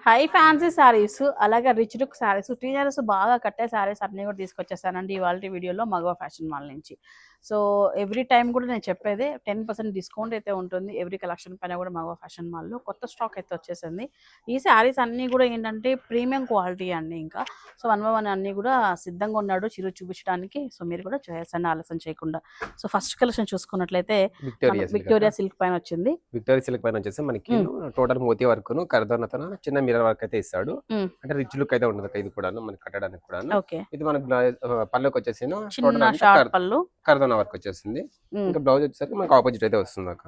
High fancy saris అలాగే rich look saris teachers బాగా కట్టే శారీస్ అన్ని కూడా తీసుకొచ్చేస్తానండి ఇవాళ వీడియోలో మగవా ఫ్యాషన్ మాల్ నుంచి. సో ఎవ్రీ టైం కూడా నేను చెప్పేదే 10% డిస్కౌంట్ అయితే ఉంటుంది ఎవ్రీ కలెక్షన్ పైన కూడా మగవా ఫ్యాషన్ మాల్లో కొత్త స్టాక్ అయితే వచ్చేసింది. ఈ శారీస్ అన్నీ కూడా ఏంటంటే ప్రీమియం క్వాలిటీ అండి. ఇంకా సో 1 by 1 అన్నీ కూడా సిద్ధంగా ఉన్నాడు చిరు చూపించడానికి. సో మీరు కూడా చేయండి ఆలస్యం చేయకుండా. సో ఫస్ట్ కలెక్షన్ చూసుకున్నట్లయితే విక్టోరియా సిల్క్ పైన వచ్చింది. విక్టోరియా సిల్క్ పైన వచ్చేసి మనకి టోటల్ మోతీ వర్క్ ను కర్దోనతో చిన్న మిర్రర్ వర్క్ అయితే ఇస్తాడు. అంటే రిచ్ లుక్ అయితే ఉండదు ఇది కూడా మనకి కట్టడానికి కూడా. ఇది మనకి పళ్ళుకి వచ్చేసి చిన్న షార్ట్ పళ్ళు కర్దోనా వర్క్ వచ్చేసింది. ఇంకా బ్లౌజ్ వచ్చేసరికి మనకి ఆపోజిట్ అయితే వస్తుంది అక్క.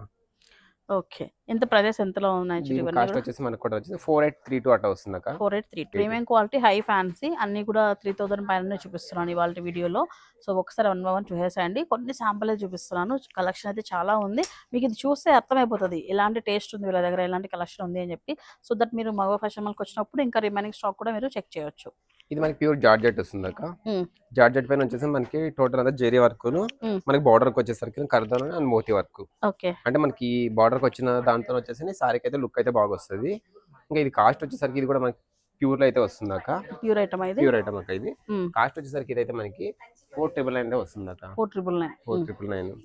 ఓకే, ఎంత ప్రైస్ ఎంతలో ఉన్నాయి? కాస్ట్ వచ్చేసి మనకు కూడా వచ్చేసి 4832 అట్లా వస్తుంది అక్క. 4832 ప్రీమియం క్వాలిటీ హై ఫ్యాన్సీ అన్ని కూడా 3000 పైన చూపిస్తున్నాను ఇవాళ వీడియోలో. సో ఒకసారి 1 by 1 చూసేయండి. కొన్ని శాంపుల్ చూపిస్తున్నాను. కలెక్షన్ అయితే చాలా ఉంది. మీకు ఇది చూస్తే అర్థమైపోతుంది ఎలాంటి టేస్ట్ ఉంది వీళ్ళ దగ్గర, ఎలాంటి కలెక్షన్ ఉంది అని చెప్పి. సో దట్ మీరు మగ ఫ్యాషన్ మాల్కి వచ్చినప్పుడు ఇంకా రిమైనింగ్ స్టాక్ కూడా మీరు చెక్ చేయొచ్చు. ఇది మనకి ప్యూర్ జార్జెట్ వస్తుంది అక్క. జార్జెట్ పైన వచ్చేసి మనకి టోటల్ అంతా జెరీ వర్క్ మనకి బార్డర్ కి వచ్చేసరికి కర్దోనా అండ్ మోతీ వర్క్. అంటే మనకి బార్డర్ కి వచ్చిన దాంతో వచ్చేసి సారీకి అయితే లుక్ అయితే బాగా వస్తుంది. ఇంకా ఇది కాస్ట్ వచ్చేసరికి ఇది కూడా మనకి ప్యూర్ లో అయితే వస్తుంది అక్క. ప్యూర్ ఐటమ్ అక్క. ఇది కాస్ట్ వచ్చేసరికి ఇదైతే మనకి 4999 వస్తుంది అక్క. 4999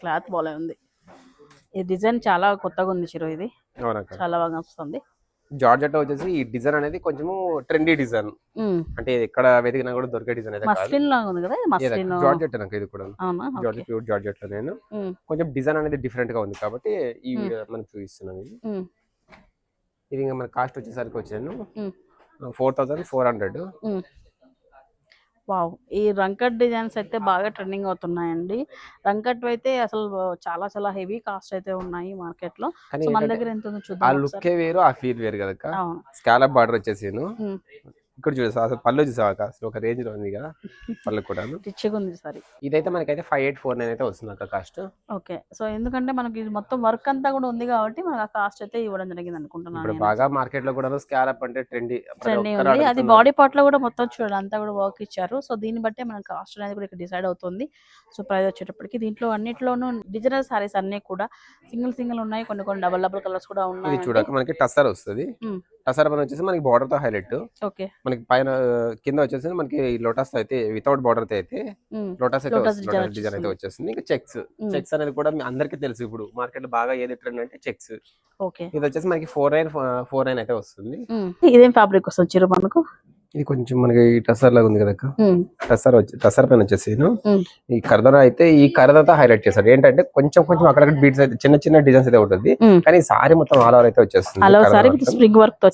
క్లాత్ బాగా ఉంది. ఈ డిజైన్ చాలా కొత్తగా ఉంది చిరు. ఇది చాలా బాగా వస్తుంది. జార్జెట్ వచ్చేసి ఈ డిజైన్ అనేది కొంచెం ట్రెండీ డిజైన్. అంటే ఎక్కడ వెతికినా కూడా దొరికే డిజైన్ అయితే జార్జెట్ నాకు ఇది కూడా ప్యూర్ జార్జెట్ లో నేను కొంచెం డిజైన్ అనేది డిఫరెంట్ గా ఉంది కాబట్టి ఈ మనకు చూపిస్తున్నాను. ఇది ఇంకా మన కాస్ట్ వచ్చేసరికి వచ్చాను 4400. వావ్, ఈ రంకట్ డిజైన్స్ అయితే బాగా ట్రెండింగ్ అవుతున్నాయండి. రంకట్ అయితే అసలు చాలా చాలా హెవీ కాస్ట్ అయితే ఉన్నాయి మార్కెట్ లో. మన దగ్గర ఎంత చూద్దాం. ఆ లుక్ వేరు, ఆ ఫీల్ వేరు కదా. స్కాలప్ బార్డర్ వచ్చేసి ఇక్కడ చూసా అసలు పళ్ళు చూసాక అసలు ఒక రేంజ్ లో ఉంది కదా పళ్ళు కూడా. ఇదైతే మనకైతే 5849 అయితే వస్తుంది అక్క కాస్ట్. ఓకే, సో ఎందుకంటే మనకి మొత్తం వర్క్ అంతా కూడా ఉంది కాబట్టి మనకు ఆ కాస్ట్ అయితే ఇవ్వడం జరిగింది అనుకుంటున్నాను. ఇప్పుడు బాగా మార్కెట్ లో కూడా స్కాలప్ అంటే ట్రెండీ ఉంది. అది బాడీ పార్ట్ లో కూడా మొత్తం చూడండి అంతా కూడా వర్క్ ఇచ్చారు. సో దీన్ని బట్టే మనకి కాస్ట్ అనేది కూడా ఇక్కడ డిసైడ్ అవుతుంది. సో ప్రైస్ వచ్చేటప్పటికి దీంట్లో అన్నిట్లోనూ డిజైనర్ సారీస్ అన్ని కూడా సింగిల్ ఉన్నాయి, కొన్ని డబుల్ కలర్స్ కూడా ఉన్నాయి. ఇది చూడక మనకి టస్సర్ వస్తుంది. టస్సర్ పైన వచ్చేసి మనకి బార్డర్ తో హైలైట్. ఓకే, మనకి పైన కింద వచ్చేసి మనకి లోటస్ అయితే వితౌట్ బార్డర్ అయితే లోటస్ అయితే డిజైన్ అయితే వచ్చేస్తుంది. ఇంకా చెక్స్ అనేది కూడా అందరికీ తెలుసు. ఇప్పుడు మార్కెట్ లో బాగా ఏది ట్రెండ్ అంటే చెక్స్. ఇది వచ్చేసి మనకి 4949 అయితే వస్తుంది. ఇదేం ఫ్యాబ్రిక్ వస్తుంది చిరు మనకు? ఇది కొంచెం మనకి టసర్ లాగా ఉంది కదా. టసర్ పైన వచ్చేసి ఈ కర్దనా అయితే ఈ కర్దతో హైలైట్ చేస్తారు. ఏంటంటే కొంచెం అక్కడ బీట్స్ అయితే చిన్న డిజైన్స్ అయితే ఉంటుంది. కానీ సారీ మొత్తం ఆల్ ఓవర్ అయితే వచ్చేస్తుంది. స్ప్రింగ్ వర్క్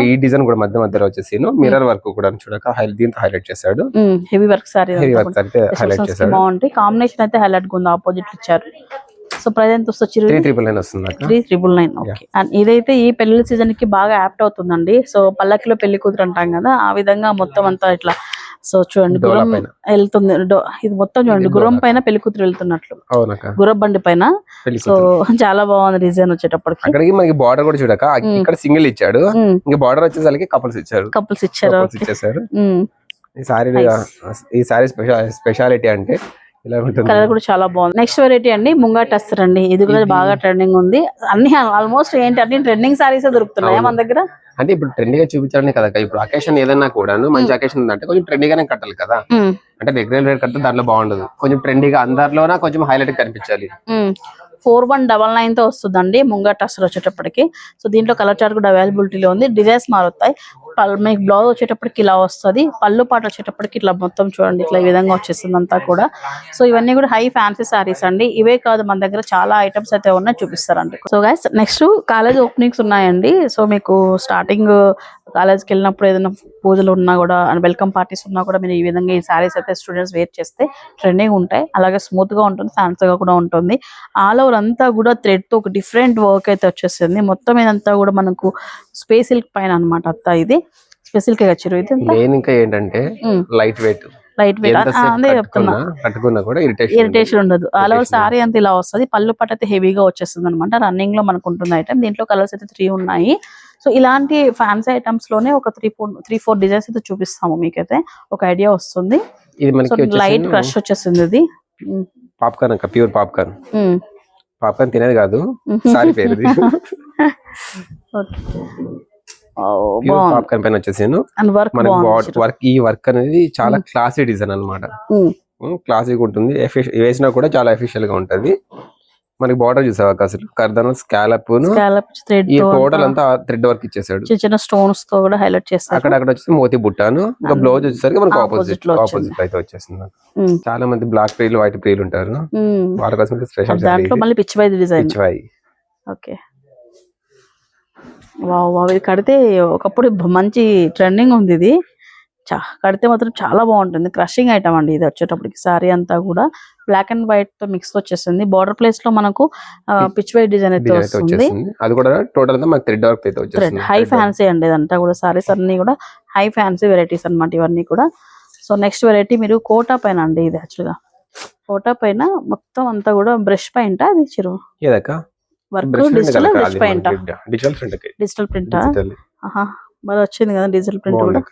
ఈ డిజైన్ కూడా మధ్యలో వచ్చేసి మిర్రర్ వర్క్ కూడా చూడక దీంతో హైలైట్ చేశాడు. హెవీ వర్క్ సారీ అయితే హైలైట్ చేశాడు. బాగుంది. కాంబినేషన్ అయితే హైలైట్ గా ఉంది. ఆపోజిట్ ఇచ్చారు. సో ప్రైస్ వస్తుంది 3999 వస్తుంది. 3999. ఓకే, అండ్ ఇదైతే ఈ పెళ్లి సీజన్ కి బాగా యాప్ట్ అవుతుందండి. సో పల్లకిలో పెళ్లి కూతురు అంటాం కదా, ఆ విధంగా మొత్తం అంతా ఇట్లా. సో చూడండి గుర్రం వెళ్తుంది. ఇది మొత్తం చూడండి గుర్రం పైన పెళ్లి కూతురు వెళ్తున్నట్లు గుర్రం బండి పైన. సో చాలా బాగుంది డిజైన్ వచ్చేటప్పటికి. అక్కడికి మనకి బార్డర్ కూడా చూడక ఇక్కడ సింగిల్ ఇచ్చాడు. ఇంకా బార్డర్ వచ్చేసరికి కపుల్స్ ఇచ్చారు. ఈ సారీ స్పెషాలిటీ అంటే కలర్ కూడా చాలా బాగుంది. నెక్స్ట్ వెరైటీ అండి ముంగా టస్సర్ అండి. ఇది కూడా బాగా ట్రెండింగ్ ఉంది. అన్ని ఆల్మోస్ట్ అన్ని ట్రెండింగ్ సారీస్ దొరుకుతున్నాయి మన దగ్గర. అంటే ఇప్పుడు ట్రెండింగ్ గా చూపించాలని కదా. ఇప్పుడు అకేషన్ ఏదైనా కూడా మంచి అకేషన్ ఉందంటే కొంచెం ట్రెండింగ్ గానే కట్టాలి కదా. అంటే రెగ్యులర్ రేట్ కడితే దాంట్లో బాగుండదు. కొంచెం ట్రెండీగా అందరిలోనా కొంచెం హైలైట్ కనిపించాలి. 4199 తో వస్తుందండి ముంగా టస్సర్ వచ్చేటప్పటికి. సో దీంట్లో కలర్ చార్ట్ కూడా అవైలబిలిటీలో ఉంది. డిజైన్స్ మారుతాయి. మీకు బ్లౌజ్ వచ్చేటప్పటికి ఇలా వస్తుంది. పళ్ళు పాట వచ్చేటప్పటికి ఇట్లా మొత్తం చూడండి ఇట్లా ఈ విధంగా వచ్చేస్తుంది అంతా కూడా. సో ఇవన్నీ కూడా హై ఫ్యాన్సీ సారీస్ అండి. ఇవే కాదు మన దగ్గర చాలా ఐటమ్స్ అయితే ఉన్నాయి, చూపిస్తారండి. So guys next college openings ఉన్నాయండి. సో మీకు స్టార్టింగ్ కాలేజ్కి వెళ్ళినప్పుడు ఏదైనా పూజలు ఉన్నా కూడా వెల్కమ్ పార్టీస్ ఉన్నా కూడా మీరు ఈ విధంగా ఈ సారీస్ అయితే స్టూడెంట్స్ వేర్ చేస్తే ట్రెండింగ్ ఉంటాయి. అలాగే స్మూత్ గా ఉంటుంది, ఫ్యాన్సీగా కూడా ఉంటుంది. ఆల్ ఓవర్ అంతా కూడా థ్రెడ్ తో ఒక డిఫరెంట్ వర్క్ అయితే వచ్చేసింది. మొత్తం ఇదంతా కూడా మనకు స్పేస్ సిల్క్ పైన అనమాట. అంతా ఇది స్పేస్ సిల్క్ వచ్చారు. ఇది ఇంకా ఏంటంటే లైట్ వెయిట్ అదే చెప్తున్నా, ఇరిటేషన్ ఉండదు. ఆల్ ఓవర్ సారీ అంతా ఇలా వస్తుంది. పళ్ళు పట్టు అయితే హెవీగా వచ్చేస్తుంది అనమాట. రన్నింగ్ లో మనకు ఉంటుంది ఐటమ్. దీంట్లో కలర్స్ అయితే 3 ఉన్నాయి. సో ఇలాంటి ఫ్యాన్సీ ఐటమ్స్ లోనే ఒక 3-4 డిజైన్స్ అయితే చూపిస్తాము. మీకైతే ఒక ఐడియా వస్తుంది. లైట్ క్రష్ వచ్చేసింది. ఇది పాప్కార్న్ అక్క, ప్యూర్ పాప్కార్న్ తినేది కాదు, సారీ పేరు. పాప్కార్న్ పైన వచ్చేసాను. అండ్ వర్క్ వర్క్ ఈ వర్క్ అనేది చాలా క్లాసీ డిజైన్ అన్నమాట. క్లాసీగా ఉంటుంది, వేసినా కూడా చాలా ఎఫిషియల్ గా ఉంటది. మనకి బార్డర్ చూసావా అసలు కర్దన స్కాలప్ ఈ టోటల్ అంతా థ్రెడ్ వర్క్ ఇచ్చేసాడు. చిన్న స్టోన్స్ తో కూడా హైలైట్ చేస్తారు. అక్కడ వచ్చేసి మోతీ బుట్టాను. ఇంకా బ్లౌజ్ వచ్చేసరికి మనకి ఆపోజిట్ అయితే వచ్చేసింది. చాలా మంది బ్లాక్ ప్రీలు వైట్ ప్రీలు ఉంటారు, వాళ్ళ కోసం స్పెషల్. దాంట్లో మళ్ళీ పిచ్చివాయి డిజైన్. ఓకే, వావ్ వావ్, ఇది కడితే ఒకప్పుడు మంచి ట్రెండింగ్ ఉంది. ఇది కడితే మాత్రం చాలా బాగుంటుంది. క్రషింగ్ ఐటమ్ అండి ఇది వచ్చేటప్పటికి. సారీ అంతా కూడా బ్లాక్ అండ్ వైట్ తో మిక్స్ వచ్చేసింది. బార్డర్ ప్లేస్ లో మనకు పిచ్ వైట్ డిజైన్ అయితే వస్తుంది. అది కూడా టోటల్ అంతా మనకి థ్రెడ్ వర్క్ అయితే వచ్చేసింది. హై ఫ్యాన్సీ అండి ఇదంతా కూడా. సారీస్ అన్ని కూడా హై ఫ్యాన్సీ వెరైటీస్ అన్నమాట ఇవన్నీ కూడా. సో నెక్స్ట్ వెరైటీ మీరు కోటా పైన అండి. ఇది యాక్చువల్ గా కోటా పైన మొత్తం అంతా కూడా బ్రష్ పెయింట్. అది చిరు work digital brush paint, digital print బాగా వచ్చింది కదా డిజిటల్ ప్రింట్ కూడా.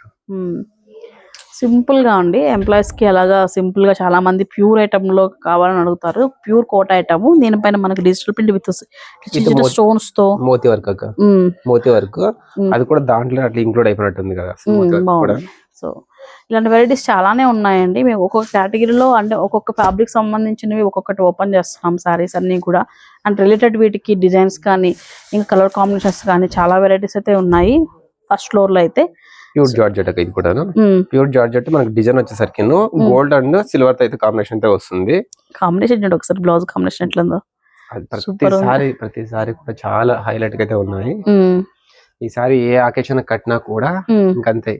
సింపుల్ గా అండి, ఎంప్లాయీస్ కి అలాగా సింపుల్ గా. చాలా మంది ప్యూర్ ఐటమ్ లో కావాలని అడుగుతారు. ప్యూర్ కోట ఐటమ్, దీనిపైన మనకి డిజిటల్ ప్రింట్ విత్ స్టోన్స్ తో మోతీ వర్క్. మోతీ వర్క్ అది కూడా దాంట్లో అట్లా ఇంక్లూడ్ అయిపోయినట్టుంది కదా. సో ఇలాంటి వెరైటీస్ చాలానే ఉన్నాయండి. మేము ఒక్కొక్క కేటగిరీలో అంటే ఒక్కొక్క ఫ్యాబ్రిక్ సంబంధించినవి ఒక్కొక్కటి ఓపెన్ చేస్తున్నాం సారీస్ అన్ని కూడా. అండ్ రిలేటెడ్ వీటికి డిజైన్స్ కానీ ఇంకా కలర్ కాంబినేషన్స్ కానీ చాలా వెరైటీస్ అయితే ఉన్నాయి ఫస్ట్ ఫ్లోర్ లో అయితే. ప్యూర్ జార్జెట్ ఇది కూడా. ప్యూర్ జార్జెట్ మనకి డిజైన్ వచ్చేసరికి గోల్డ్ అండ్ సిల్వర్ తో అయితే కాంబినేషన్ తో వస్తుంది. కాంబినేషన్ చూడండి ఒకసారి, బ్లౌజ్ కాంబినేషన్ ఎట్లుందో. ప్రతిసారి కూడా చాలా హైలైట్ గా అయితే ఉన్నాయి. ఈసారి ఏ ఆకేషన్ కట్టినా కూడా ఇంకంతే,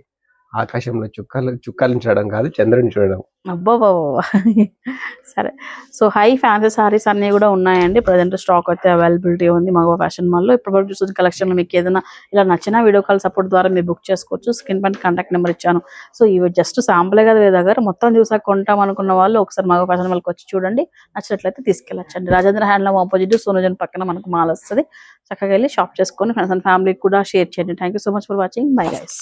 ఆకాశంలో చుక్కలను చూడడం కాదు, చంద్రుని చూడడం. అబ్బా సరే. సో హై ఫ్యాన్సీ సారీస్ అన్ని కూడా ఉన్నాయండి. ప్రజెంట్ స్టాక్ అయితే అవైలబిలిటీ ఉంది మగవా ఫ్యాషన్ మాల్ లో. ఇప్పుడు చూసిన కలెక్షన్ లో మీకు ఏదైనా ఇలా నచ్చిన వీడియో కాల్ సపోర్ట్ ద్వారా మీరు బుక్ చేసుకోవచ్చు. స్క్రీన్ పైన కాంటాక్ట్ నెంబర్ ఇచ్చాను. సో ఇవి జస్ట్ శాంపులే కదా మీ దగ్గర, మొత్తం చూసాక కొంటాం అనుకున్న వాళ్ళు ఒకసారి మగవా ఫ్యాషన్ మాల్కి వచ్చి చూడండి. నచ్చినట్లయితే తీసుకెళ్ళచ్చండి. రాజేంద్ర హ్యాండ్లూమ్ ఆపోజిట్ సోనోజన్ పక్కన మనకు మాల్ వస్తుంది. చక్కగా వెళ్ళి షాప్ చేసుకొని ఫ్రెండ్స్ అండ్ ఫ్యామిలీకి కూడా షేర్ చేయండి. Thank you so much for watching. Bye guys.